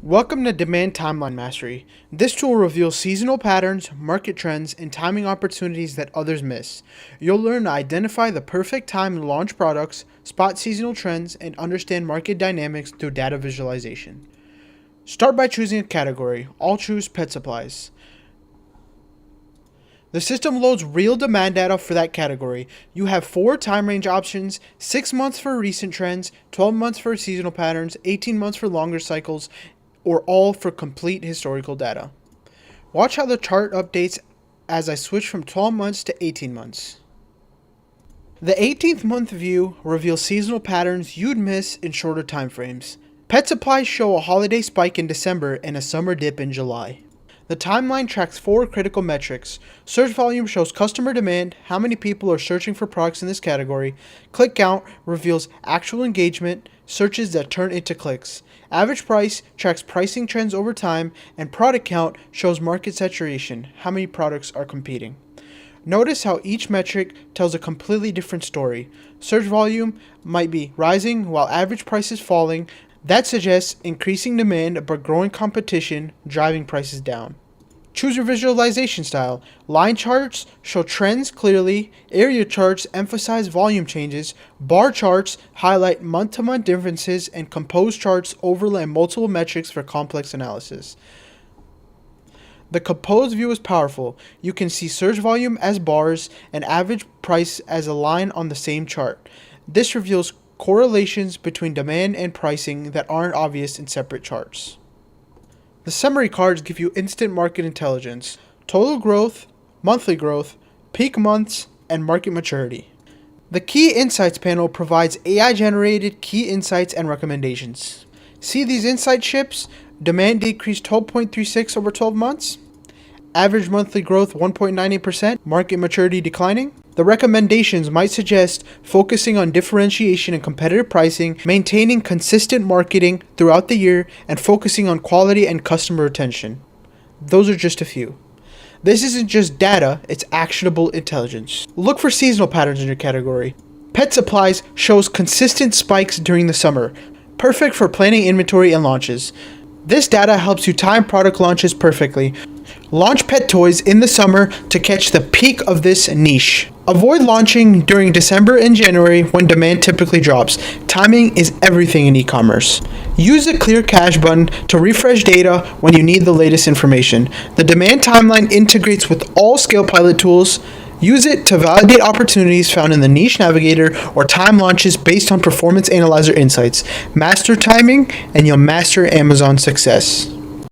Welcome to Demand Timeline Mastery. This tool reveals seasonal patterns, market trends, and timing opportunities that others miss. You'll learn to identify the perfect time to launch products, spot seasonal trends, and understand market dynamics through data visualization. Start by choosing a category. I'll choose pet supplies. The system loads real demand data for that category. You have 4 time range options: 6 months for recent trends, 12 months for seasonal patterns, 18 months for longer cycles, or all for complete historical data. Watch how the chart updates as I switch from 12 months to 18 months. The 18th month view reveals seasonal patterns you'd miss in shorter time frames. Pet supplies show a holiday spike in December and a summer dip in July. The timeline tracks 4 critical metrics. Search volume shows customer demand, how many people are searching for products in this category. Click count reveals actual engagement, searches that turn into clicks. Average price tracks pricing trends over time, and product count shows market saturation, how many products are competing. Notice how each metric tells a completely different story. Search volume might be rising while average price is falling. That suggests increasing demand but growing competition, driving prices down. Choose your visualization style. Line charts show trends clearly, area charts emphasize volume changes, bar charts highlight month-to-month differences, and composed charts overlay multiple metrics for complex analysis. The composed view is powerful. You can see search volume as bars and average price as a line on the same chart. This reveals correlations between demand and pricing that aren't obvious in separate charts. The summary cards give you instant market intelligence: total growth, monthly growth, peak months, and market maturity. The Key Insights panel provides AI-generated key insights and recommendations. See these insight ships? Demand decreased 12.36 over 12 months. Average monthly growth 1.98%. Market maturity declining. The recommendations might suggest focusing on differentiation and competitive pricing, maintaining consistent marketing throughout the year, and focusing on quality and customer retention. Those are just a few. This isn't just data, it's actionable intelligence. Look for seasonal patterns in your category. Pet supplies shows consistent spikes during the summer, perfect for planning inventory and launches. This data helps you time product launches perfectly. Launch pet toys in the summer to catch the peak of this niche. Avoid launching during December and January when demand typically drops. Timing is everything in e-commerce. Use the clear cache button to refresh data when you need the latest information. The demand timeline integrates with all scale pilot tools. Use it to validate opportunities found in the niche navigator or time launches based on performance analyzer insights. Master timing and you'll master Amazon success.